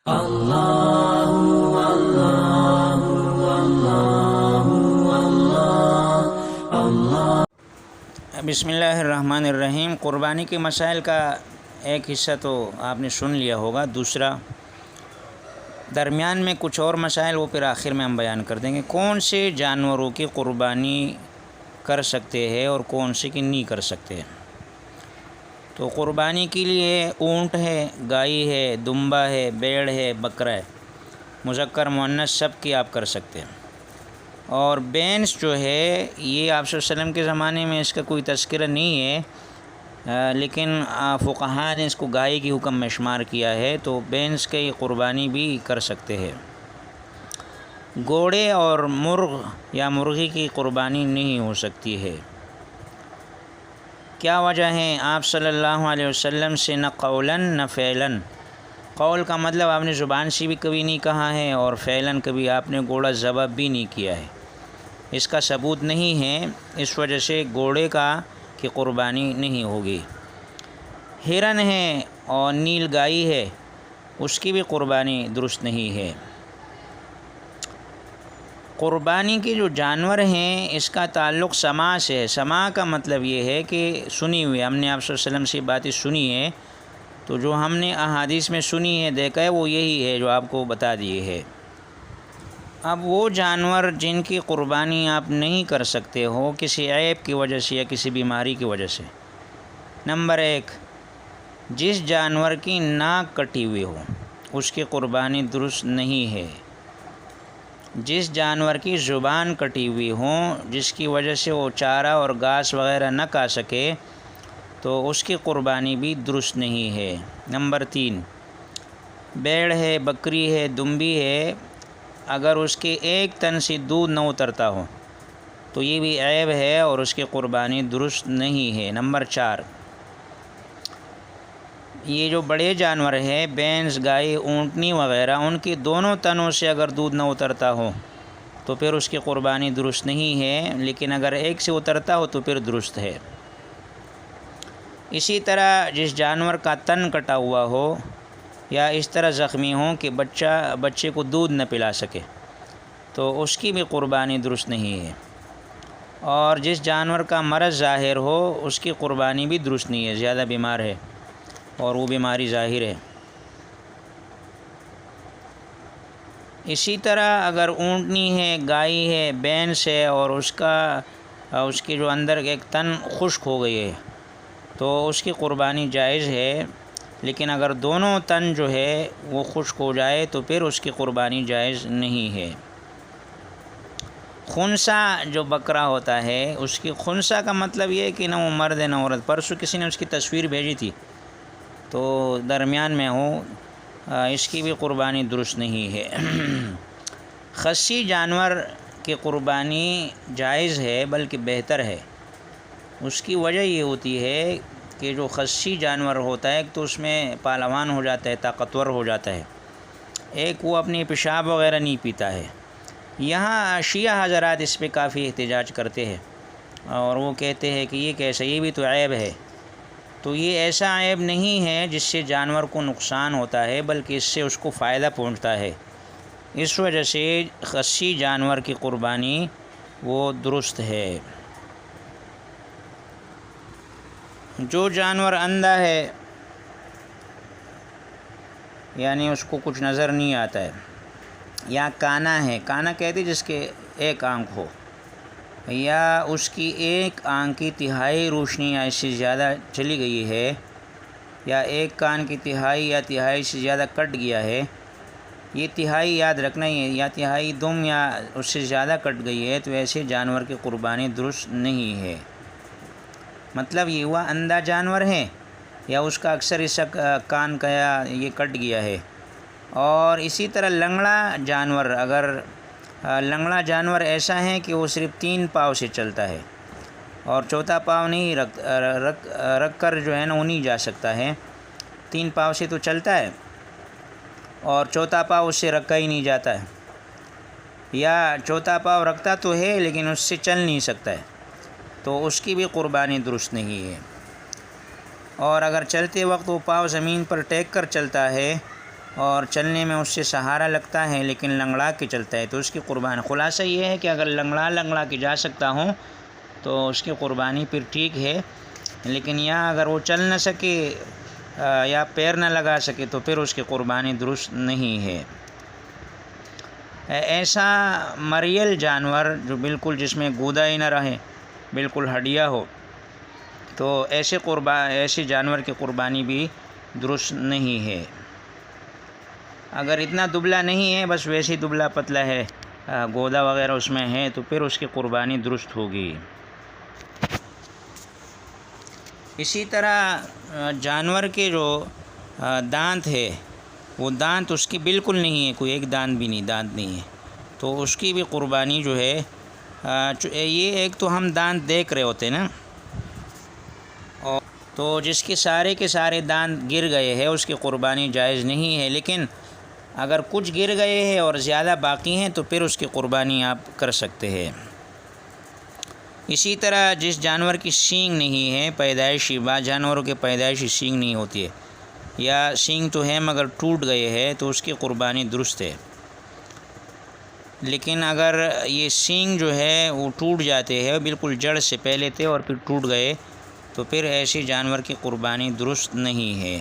اللہ اللہ اللہ اللہ اللہ۔ بسم اللہ الرحمن الرحیم۔ قربانی کے مسائل کا ایک حصہ تو آپ نے سن لیا ہوگا، دوسرا درمیان میں کچھ اور مسائل وہ پھر آخر میں ہم بیان کر دیں گے۔ کون سے جانوروں کی قربانی کر سکتے ہیں اور کون سے کی نہیں کر سکتے؟ تو قربانی کے لیے اونٹ ہے، گائے ہے، دمبا ہے، بیڑ ہے، بکرا ہے، مذکر مؤنث سب کی آپ کر سکتے ہیں۔ اور بینس جو ہے یہ آپ صلی اللہ علیہ وسلم کے زمانے میں اس کا کوئی تذکرہ نہیں ہے، لیکن فقہاء نے اس کو گائے کی حکم میں شمار کیا ہے، تو بینس کی قربانی بھی کر سکتے ہیں۔ گھوڑے اور مرغ یا مرغی کی قربانی نہیں ہو سکتی ہے۔ کیا وجہ ہے؟ آپ صلی اللہ علیہ وسلم سے نہ قولاً نہ فعلاً۔ قول کا مطلب آپ نے زبان سے بھی کبھی نہیں کہا ہے، اور فعلاً کبھی آپ نے گھوڑا ذبح بھی نہیں کیا ہے، اس کا ثبوت نہیں ہے، اس وجہ سے گھوڑے کی قربانی نہیں ہوگی۔ ہرن ہے اور نیل گائے ہے، اس کی بھی قربانی درست نہیں ہے۔ قربانی کے جو جانور ہیں اس کا تعلق سماع سے ہے۔ سماع کا مطلب یہ ہے کہ سنی ہوئی، ہم نے آپ صلی اللہ علیہ وسلم سے باتیں سنی ہے، تو جو ہم نے احادیث میں سنی ہے، دیکھا ہے، وہ یہی ہے جو آپ کو بتا دیے ہے۔ اب وہ جانور جن کی قربانی آپ نہیں کر سکتے ہو کسی عیب کی وجہ سے یا کسی بیماری کی وجہ سے، نمبر 1، جس جانور کی ناک کٹی ہوئی ہو اس کی قربانی درست نہیں ہے۔ جس جانور کی زبان کٹی ہوئی ہوں، جس کی وجہ سے وہ چارہ اور گھاس وغیرہ نہ کھا سکے، تو اس کی قربانی بھی درست نہیں ہے۔ نمبر 3، بیڑ ہے، بکری ہے، دمبی ہے، اگر اس کے ایک تن سے دودھ نہ اترتا ہو تو یہ بھی عیب ہے اور اس کی قربانی درست نہیں ہے۔ نمبر 4، یہ جو بڑے جانور ہیں، بینس، گائے، اونٹنی وغیرہ، ان کی دونوں تنوں سے اگر دودھ نہ اترتا ہو تو پھر اس کی قربانی درست نہیں ہے، لیکن اگر ایک سے اترتا ہو تو پھر درست ہے۔ اسی طرح جس جانور کا تن کٹا ہوا ہو یا اس طرح زخمی ہو کہ بچے کو دودھ نہ پلا سکے تو اس کی بھی قربانی درست نہیں ہے۔ اور جس جانور کا مرض ظاہر ہو اس کی قربانی بھی درست نہیں ہے، زیادہ بیمار ہے اور وہ بیماری ظاہر ہے۔ اسی طرح اگر اونٹنی ہے، گائے ہے، بینس ہے اور اس کے جو اندر ایک تن خشک ہو گئی ہے تو اس کی قربانی جائز ہے، لیکن اگر دونوں تن جو ہے وہ خشک ہو جائے تو پھر اس کی قربانی جائز نہیں ہے۔ خنثی جو بکرا ہوتا ہے، اس کی خنثی کا مطلب یہ ہے کہ نہ وہ مرد ہے نہ عورت۔ پرسوں کسی نے اس کی تصویر بھیجی تھی تو درمیان میں ہو، اس کی بھی قربانی درست نہیں ہے۔ خصی جانور کی قربانی جائز ہے بلکہ بہتر ہے۔ اس کی وجہ یہ ہوتی ہے کہ جو خصی جانور ہوتا ہے ایک تو اس میں پہلوان ہو جاتا ہے، طاقتور ہو جاتا ہے، ایک وہ اپنی پیشاب وغیرہ نہیں پیتا ہے۔ یہاں شیعہ حضرات اس پہ کافی احتجاج کرتے ہیں اور وہ کہتے ہیں کہ یہ کیسا، یہ بھی تو عیب ہے۔ تو یہ ایسا عیب نہیں ہے جس سے جانور کو نقصان ہوتا ہے، بلکہ اس سے اس کو فائدہ پہنچتا ہے، اس وجہ سے خصی جانور کی قربانی وہ درست ہے۔ جو جانور اندھا ہے، یعنی اس کو کچھ نظر نہیں آتا ہے، یا کانا ہے، کانا کہتے جس کے ایک آنکھ ہو، یا اس کی ایک آنکھ کی تہائی روشنی یا اس سے زیادہ چلی گئی ہے، یا ایک کان کی تہائی یا تہائی سے زیادہ کٹ گیا ہے، یہ تہائی یاد رکھنا ہی ہے، یا تہائی دم یا اس سے زیادہ کٹ گئی ہے، تو ایسے جانور کی قربانی درست نہیں ہے۔ مطلب یہ ہوا اندھا جانور ہے یا اس کا اکثر حصہ کان کا یا یہ کٹ گیا ہے۔ اور اسی طرح لنگڑا جانور، اگر لنگڑا جانور ایسا ہے کہ وہ صرف 3 پاؤں سے چلتا ہے اور چوتھا پاؤں نہیں رکھ کر جو ہے نا وہ نہیں جا سکتا ہے، 3 پاؤں سے تو چلتا ہے اور چوتھا پاؤں اس سے رکھا ہی نہیں جاتا ہے، یا چوتھا پاؤں رکھتا تو ہے لیکن اس سے چل نہیں سکتا ہے، تو اس کی بھی قربانی درست نہیں ہے۔ اور اگر چلتے وقت وہ پاؤں زمین پر ٹیک کر چلتا ہے اور چلنے میں اس سے سہارا لگتا ہے لیکن لنگڑا کے چلتا ہے تو اس کی قربانی. خلاصہ یہ ہے کہ اگر لنگڑا کے جا سکتا ہوں تو اس کی قربانی پھر ٹھیک ہے، لیکن یا اگر وہ چل نہ سکے یا پیر نہ لگا سکے تو پھر اس کی قربانی درست نہیں ہے. ایسا مریل جانور جو بالکل جس میں گودا ہی نہ رہے، بالکل ہڈیا ہو، تو ایسے جانور کی قربانی بھی درست نہیں ہے. اگر اتنا دبلا نہیں ہے، بس ویسے ہی دبلا پتلا ہے، گودا وغیرہ اس میں ہے، تو پھر اس کی قربانی درست ہوگی. اسی طرح جانور کے جو دانت ہے، وہ دانت اس کی بالکل نہیں ہے، کوئی ایک دانت بھی نہیں ہے، تو اس کی بھی قربانی جو ہے یہ ایک تو ہم دانت دیکھ رہے ہوتے نا، اور تو جس کے سارے دانت گر گئے ہیں اس کی قربانی جائز نہیں ہے. لیکن اگر کچھ گر گئے ہیں اور زیادہ باقی ہیں تو پھر اس کی قربانی آپ کر سکتے ہیں. اسی طرح جس جانور کی سینگ نہیں ہے، پیدائشی، بعض جانوروں کے پیدائشی سینگ نہیں ہوتی ہے، یا سینگ تو ہے مگر ٹوٹ گئے ہیں تو اس کی قربانی درست ہے. لیکن اگر یہ سینگ جو ہے وہ ٹوٹ جاتے ہیں، بالکل جڑ سے پہلے تھے اور پھر ٹوٹ گئے، تو پھر ایسی جانور کی قربانی درست نہیں ہے.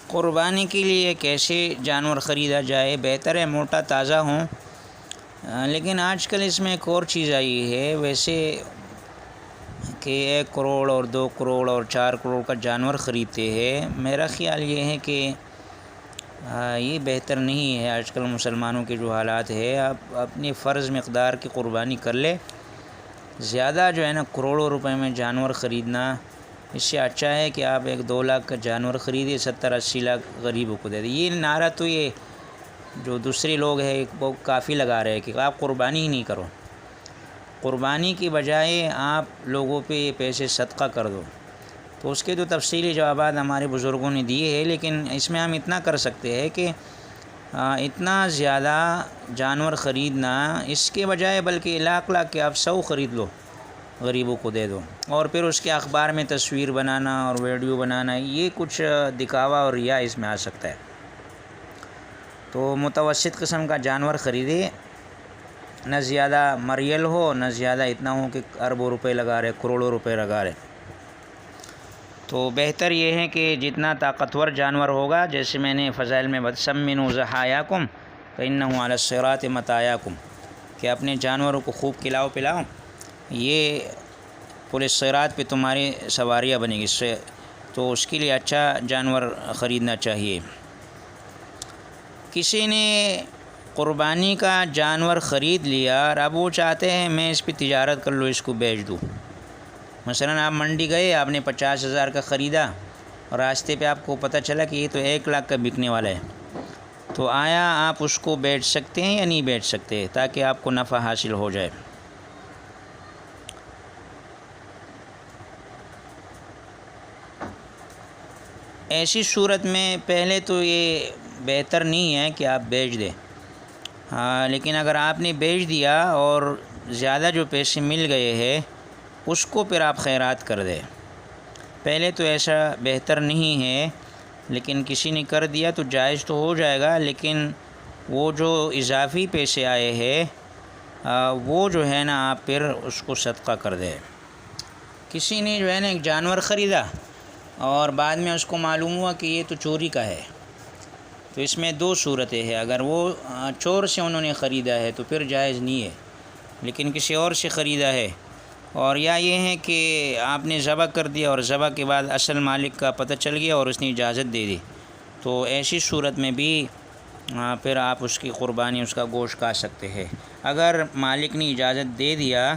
قربانی کے لیے کیسے جانور خریدا جائے؟ بہتر ہے موٹا تازہ ہوں، لیکن آج کل اس میں ایک اور چیز آئی ہے، ویسے کہ 1 کروڑ اور 2 کروڑ اور 4 کروڑ کا جانور خریدتے ہیں. میرا خیال یہ ہے کہ یہ بہتر نہیں ہے. آج کل مسلمانوں کے جو حالات ہے، آپ اپنی فرض مقدار کی قربانی کر لے. زیادہ جو ہے نا کروڑوں روپے میں جانور خریدنا، اس سے اچھا ہے کہ آپ 1-2 لاکھ کا جانور خریدے، 70-80 لاکھ غریبوں کو دے دیں. یہ نعرہ تو یہ جو دوسرے لوگ ہیں وہ کافی لگا رہے ہیں کہ آپ قربانی ہی نہیں کرو، قربانی کی بجائے آپ لوگوں پہ یہ پیسے صدقہ کر دو. تو اس کے تو تفصیلی جوابات ہمارے بزرگوں نے دیے ہیں، لیکن اس میں ہم اتنا کر سکتے ہیں کہ اتنا زیادہ جانور خریدنا اس کے بجائے بلکہ لاکھ کے آپ 100 خرید لو، غریبوں کو دے دو. اور پھر اس کے اخبار میں تصویر بنانا اور ویڈیو بنانا، یہ کچھ دکھاوا اور ریا اس میں آ سکتا ہے. تو متوسط قسم کا جانور خریدے، نہ زیادہ مریل ہو نہ زیادہ اتنا ہو کہ اربوں روپے لگا رہے، کروڑوں روپے لگا رہے. تو بہتر یہ ہے کہ جتنا طاقتور جانور ہوگا، جیسے میں نے فضائل میں سمنوا ضحایاکم فإنہ علی الصراط مطایاکم، کہ اپنے جانوروں کو خوب کھلاؤ پلاؤ، یہ پل صراط پہ تمہاری سواریاں بنے گی. تو اس کے لیے اچھا جانور خریدنا چاہیے. کسی نے قربانی کا جانور خرید لیا اور اب وہ چاہتے ہیں میں اس پہ تجارت کر لوں، اس کو بیچ دوں. مثلاً آپ منڈی گئے، آپ نے 50,000 کا خریدا اور راستے پہ آپ کو پتہ چلا کہ یہ تو 1 لاکھ کا بکنے والا ہے، تو آیا آپ اس کو بیچ سکتے ہیں یا نہیں بیچ سکتے تاکہ آپ کو نفع حاصل ہو جائے؟ ایسی صورت میں پہلے تو یہ بہتر نہیں ہے کہ آپ بیچ دیں، لیکن اگر آپ نے بیچ دیا اور زیادہ جو پیسے مل گئے ہیں اس کو پھر آپ خیرات کر دیں. پہلے تو ایسا بہتر نہیں ہے، لیکن کسی نے کر دیا تو جائز تو ہو جائے گا، لیکن وہ جو اضافی پیسے آئے ہیں وہ جو ہے نا آپ پھر اس کو صدقہ کر دیں. کسی نے جو ہے نا ایک جانور خریدا اور بعد میں اس کو معلوم ہوا کہ یہ تو چوری کا ہے، تو اس میں 2 صورتیں ہیں. اگر وہ چور سے انہوں نے خریدا ہے تو پھر جائز نہیں ہے، لیکن کسی اور سے خریدا ہے، اور یا یہ ہے کہ آپ نے ذبح کر دیا اور ذبح کے بعد اصل مالک کا پتہ چل گیا اور اس نے اجازت دے دی، تو ایسی صورت میں بھی پھر آپ اس کی قربانی، اس کا گوشت کھا سکتے ہیں. اگر مالک نے اجازت دے دیا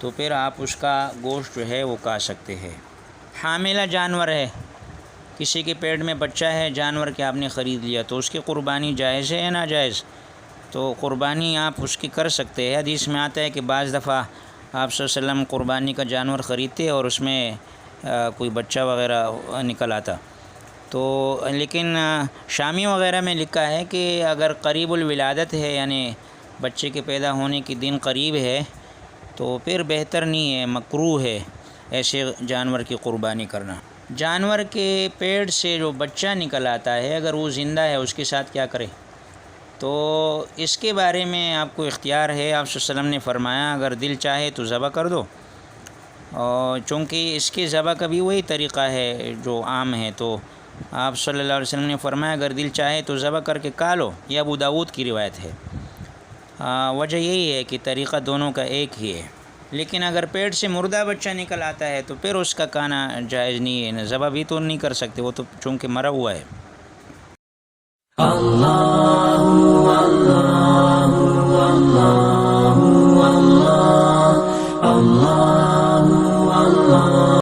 تو پھر آپ اس کا گوشت جو ہے وہ کھا سکتے ہیں. حاملہ جانور ہے، کسی کے پیٹ میں بچہ ہے جانور کے آپ نے خرید لیا، تو اس کی قربانی جائز ہے یا ناجائز؟ تو قربانی آپ اس کی کر سکتے ہیں. حدیث میں آتا ہے کہ بعض دفعہ آپ صلی اللہ علیہ وسلم قربانی کا جانور خریدتے اور اس میں کوئی بچہ وغیرہ نکل آتا. تو لیکن شامی وغیرہ میں لکھا ہے کہ اگر قریب الولادت ہے، یعنی بچے کے پیدا ہونے کی دن قریب ہے، تو پھر بہتر نہیں ہے، مکروہ ہے ایسے جانور کی قربانی کرنا. جانور کے پیٹ سے جو بچہ نکل آتا ہے اگر وہ زندہ ہے اس کے ساتھ کیا کرے؟ تو اس کے بارے میں آپ کو اختیار ہے۔ آپ صلی اللہ علیہ وسلم نے فرمایا اگر دل چاہے تو ذبح کر دو، اور چونکہ اس کے ذبح کا بھی وہی طریقہ ہے جو عام ہے، تو آپ صلی اللہ علیہ وسلم نے فرمایا اگر دل چاہے تو ذبح کر کے کھا لو۔ یہ ابو داؤد کی روایت ہے۔ وجہ یہی ہے کہ طریقہ دونوں کا ایک ہی ہے، لیکن اگر پیٹ سے مردہ بچہ نکل آتا ہے تو پھر اس کا کھانا جائز نہیں ہے، ذبح بھی تو نہیں کر سکتے، وہ تو چونکہ مرا ہوا ہے۔ اللہ